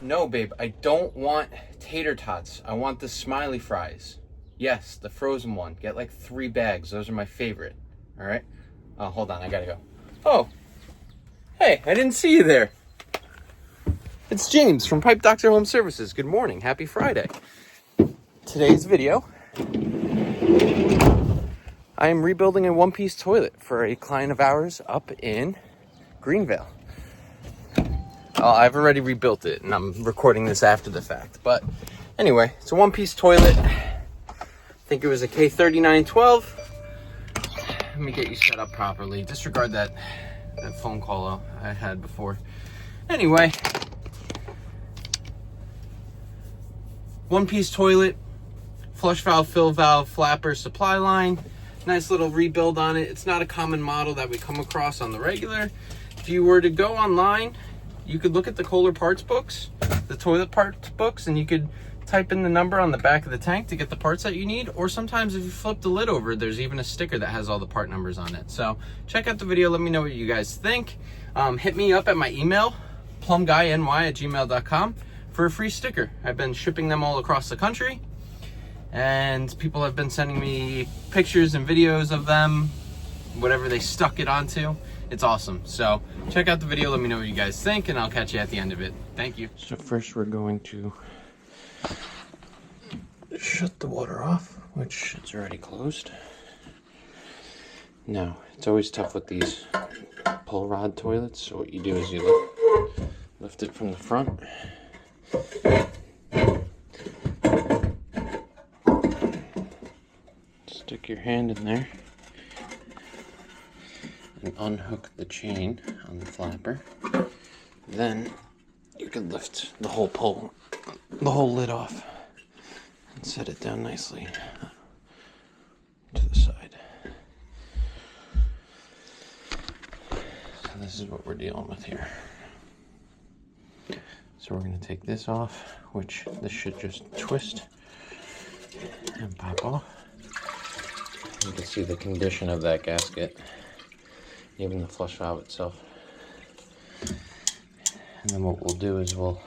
No, babe, I don't want tater tots. I want the smiley fries. Yes, the frozen one. Get like 3 bags. Those are my favorite. All right? Oh, hold on. I gotta go. Oh, hey, I didn't see you there. It's James from Pipe Doctor Home Services. Good morning. Happy Friday. Today's video, I am rebuilding a one-piece toilet for a client of ours up in Greenville. I've already rebuilt it, and I'm recording this after the fact. But anyway, it's a one-piece toilet. I think it was a K3912. Let me get you set up properly. Disregard that phone call I had before. Anyway, one-piece toilet, flush valve, fill valve, flapper, supply line. Nice little rebuild on it. It's not a common model that we come across on the regular. If you were to go online, you could look at the Kohler parts books, the toilet parts books, and you could type in the number on the back of the tank to get the parts that you need. Or sometimes if you flip the lid over, there's even a sticker that has all the part numbers on it. So check out the video. Let me know what you guys think. Hit me up at my email, plumguyny@gmail.com, for a free sticker. I've been shipping them all across the country, and people have been sending me pictures and videos of them, whatever they stuck it onto. It's awesome. So check out the video. Let me know what you guys think, and I'll catch you at the end of it. Thank you. So first we're going to shut the water off, which it's already closed. Now, it's always tough with these pull rod toilets. So what you do is you lift it from the front. Stick your hand in there and unhook the chain on the flapper. Then you can lift the whole lid off and set it down nicely to the side. So this is what we're dealing with here. So we're going to take this off, which this should just twist and pop off. You can see the condition of that gasket, even the flush valve itself. And then what we'll do is we'll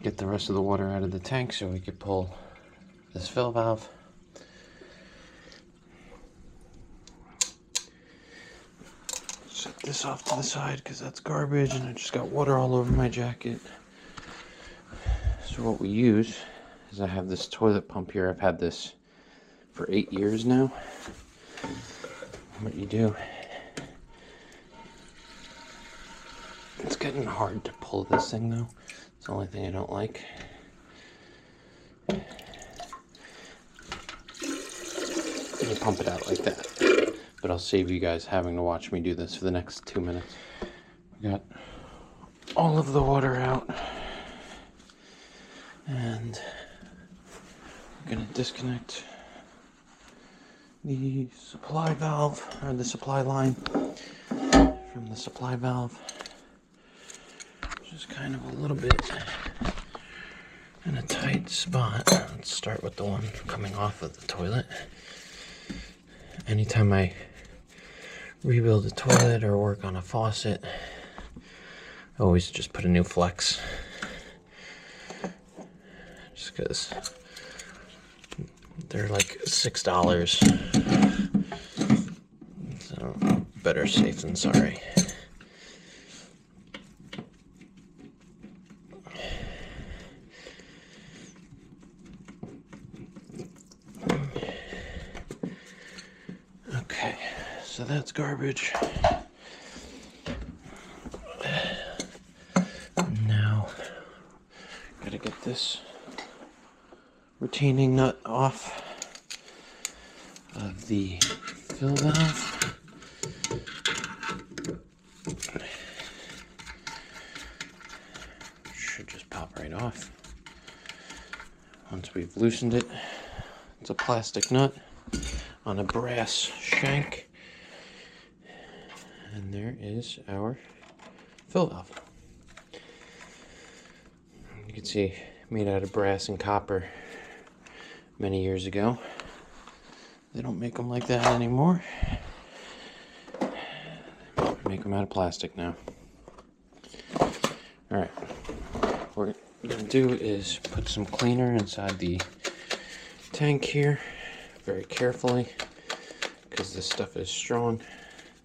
get the rest of the water out of the tank so we could pull this fill valve. Set this off to the side because that's garbage and I just got water all over my jacket. So what we use is I have this toilet pump here. I've had this for 8 years now. What you do, it's getting hard to pull this thing though. It's the only thing I don't like. And you pump it out like that. But I'll save you guys having to watch me do this for the next 2 minutes. We got all of the water out. And we're gonna disconnect the supply valve, or the supply line from the supply valve. Just kind of a little bit in a tight spot. Let's start with the one coming off of the toilet. Anytime I rebuild a toilet or work on a faucet, I always just put a new flex. Just because they're like $6. So better safe than sorry. Okay, so that's garbage. Now, gotta get this retaining nut off of the fill valve. Should just pop right off. Once we've loosened it, it's a plastic nut on a brass shank. And there is our fill valve. You can see, made out of brass and copper many years ago. They don't make them like that anymore. They make them out of plastic now. Alright, what we're going to do is put some cleaner inside the tank here, very carefully, because this stuff is strong.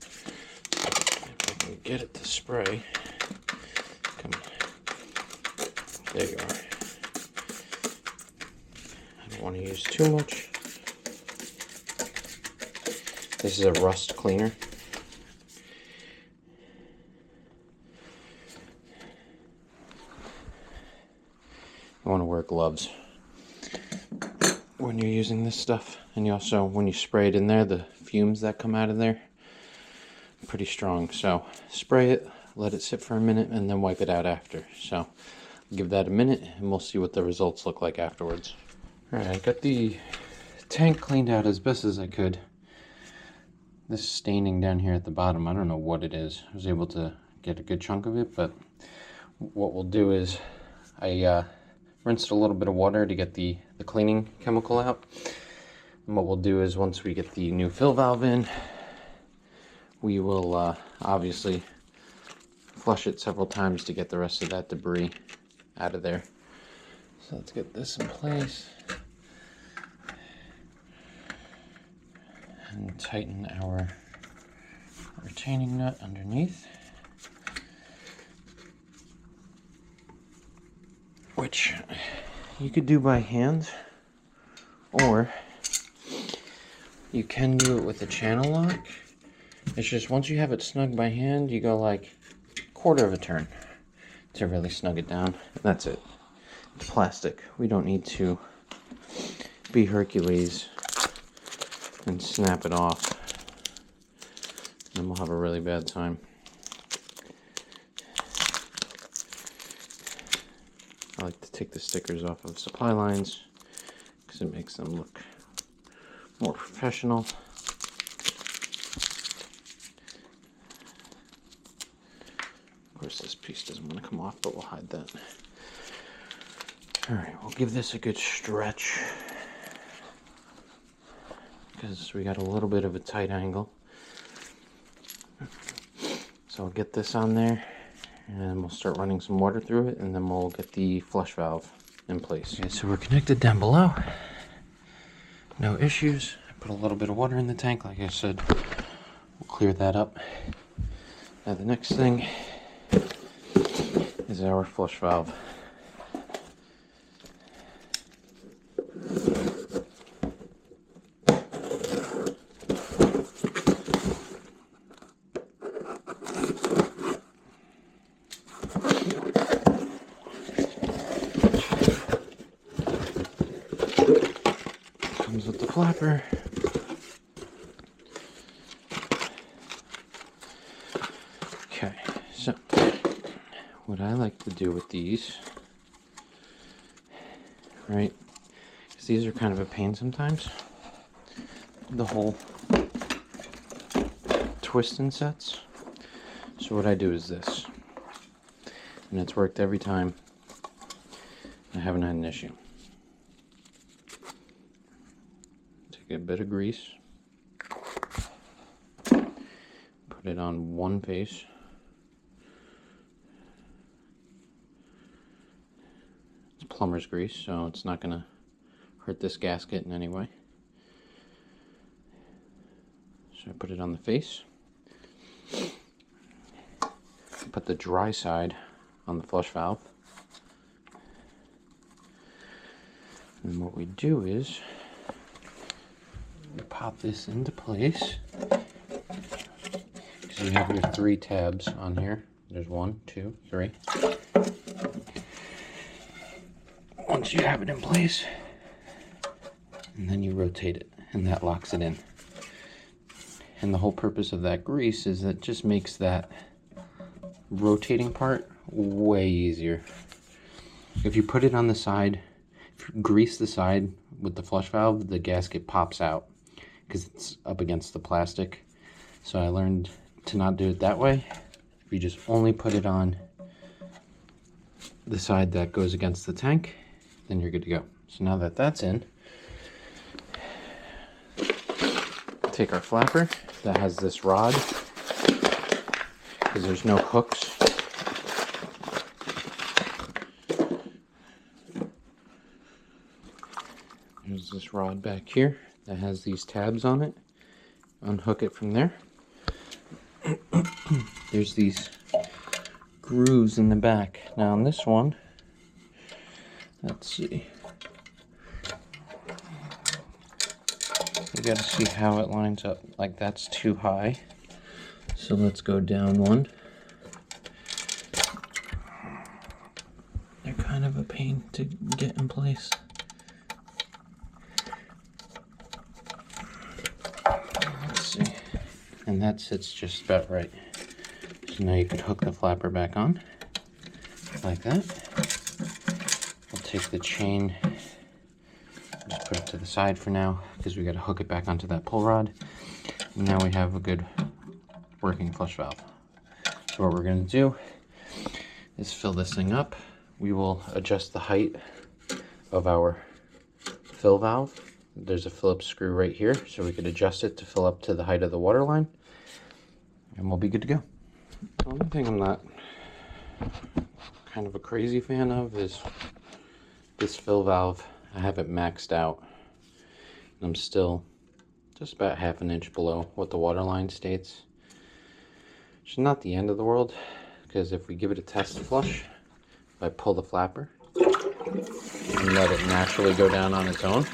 If I can get it to spray. Come on. There you are. I don't want to use too much. This is a rust cleaner. You want to wear gloves when you're using this stuff, and you also, when you spray it in there, the fumes that come out of there are pretty strong. So spray it, let it sit for a minute, and then wipe it out after. So give that a minute and we'll see what the results look like afterwards. Alright, I got the tank cleaned out as best as I could. This staining down here at the bottom, I don't know what it is. I was able to get a good chunk of it, but what we'll do is I rinsed a little bit of water to get the cleaning chemical out. And what we'll do is, once we get the new fill valve in, we will obviously flush it several times to get the rest of that debris out of there. So let's get this in place and tighten our retaining nut underneath, which you could do by hand, or you can do it with a channel lock. It's just, once you have it snug by hand, you go like a quarter of a turn to really snug it down. That's it. It's plastic. We don't need to be Hercules and snap it off. Then we'll have a really bad time. I like to take the stickers off of supply lines because it makes them look more professional. Of course, this piece doesn't want to come off, but we'll hide that. Alright, we'll give this a good stretch because we got a little bit of a tight angle. So I'll get this on there, and we'll start running some water through it, and then we'll get the flush valve in place. Okay, so we're connected down below. No issues. I put a little bit of water in the tank, like I said. We'll clear that up. Now the next thing is our flush valve. Comes with the flapper. Okay, so what I like to do with these, right, because these are kind of a pain sometimes, the whole twist and sets. So what I do is this, and it's worked every time. I haven't had an issue. Take a bit of grease, put it on one face, it's plumber's grease, so it's not going to hurt this gasket in any way. So I put it on the face, put the dry side on the flush valve, and what we do is you pop this into place, because you have your 3 tabs on here. There's 1, 2, 3. Once you have it in place, and then you rotate it, and that locks it in. And the whole purpose of that grease is that it just makes that rotating part way easier. If you put it on the side, if you grease the side with the flush valve, the gasket pops out because it's up against the plastic. So I learned to not do it that way. If you just only put it on the side that goes against the tank, then you're good to go. So now that that's in, take our flapper that has this rod, because there's no hooks. There's this rod back here that has these tabs on it. Unhook it from there. There's these grooves in the back. Now on this one, let's see. You gotta see how it lines up. Like, that's too high. So let's go down one. They're kind of a pain to get in place. Let's see. And that sits just about right. So now you can hook the flapper back on, like that. We'll take the chain, just put it to the side for now, because we got to hook it back onto that pull rod. And now we have a good working flush valve. So what we're going to do is fill this thing up. We will adjust the height of our fill valve. There's a Phillips screw right here, so we could adjust it to fill up to the height of the water line, and we'll be good to go. The only thing I'm not kind of a crazy fan of is this fill valve. I have it maxed out, and I'm still just about half an inch below what the water line states. Which is not the end of the world, because if we give it a test flush, if I pull the flapper and let it naturally go down on its own,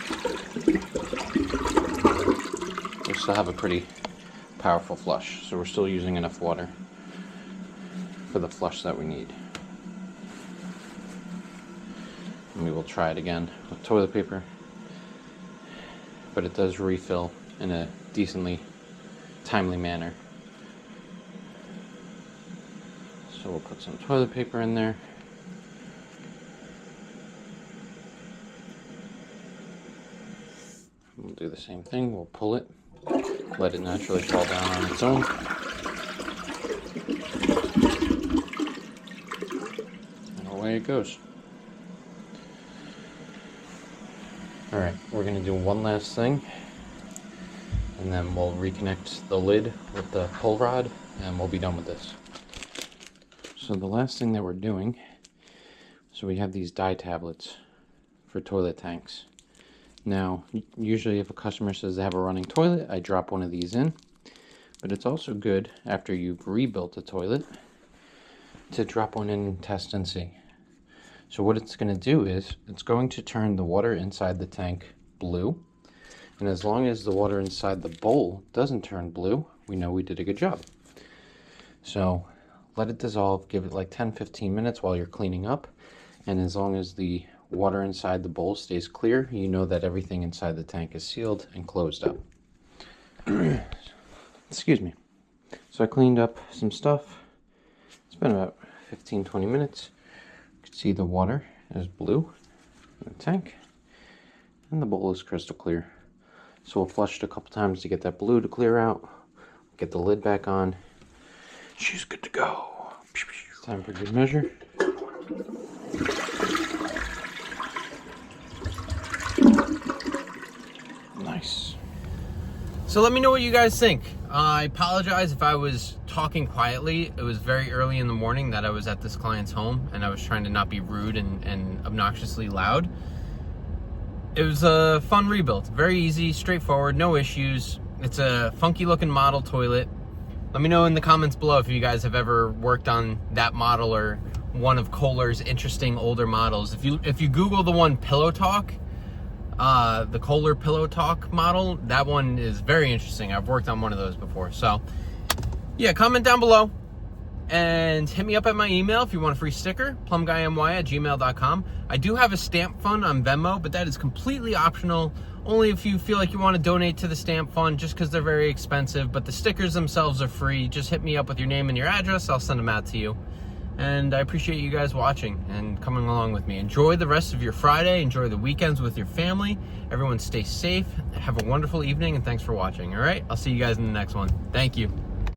we still have a pretty powerful flush. So we're still using enough water for the flush that we need. And we will try it again with toilet paper, but it does refill in a decently timely manner. So we'll put some toilet paper in there. We'll do the same thing. We'll pull it, let it naturally fall down on its own. And away it goes. Alright, we're going to do one last thing, and then we'll reconnect the lid with the pull rod, and we'll be done with this. So the last thing that we're doing, so we have these dye tablets for toilet tanks. Now, usually if a customer says they have a running toilet, I drop one of these in. But it's also good, after you've rebuilt the toilet, to drop one in and test and see. So what it's going to do is, it's going to turn the water inside the tank blue. And as long as the water inside the bowl doesn't turn blue, we know we did a good job. So let it dissolve, give it like 10-15 minutes while you're cleaning up. And as long as the water inside the bowl stays clear, you know that everything inside the tank is sealed and closed up. Excuse me. So I cleaned up some stuff. It's been about 15-20 minutes. You can see the water is blue in the tank, and the bowl is crystal clear. So we'll flush it a couple times to get that blue to clear out. Get the lid back on. She's good to go. Time for good measure. Nice. So let me know what you guys think. I apologize if I was talking quietly. It was very early in the morning that I was at this client's home, and I was trying to not be rude and obnoxiously loud. It was a fun rebuild. Very easy, straightforward, no issues. It's a funky looking model toilet. Let me know in the comments below if you guys have ever worked on that model or one of Kohler's interesting older models. If you Google the one Pillow Talk, the Kohler Pillow Talk model, that one is very interesting. I've worked on one of those before. So yeah, comment down below and hit me up at my email if you want a free sticker, plumguymy@gmail.com. I do have a stamp fund on Venmo, but that is completely optional. Only if you feel like you want to donate to the stamp fund, just because they're very expensive. But the stickers themselves are free. Just hit me up with your name and your address. I'll send them out to you. And I appreciate you guys watching and coming along with me. Enjoy the rest of your Friday. Enjoy the weekends with your family. Everyone stay safe. Have a wonderful evening, and thanks for watching. All right? I'll see you guys in the next one. Thank you.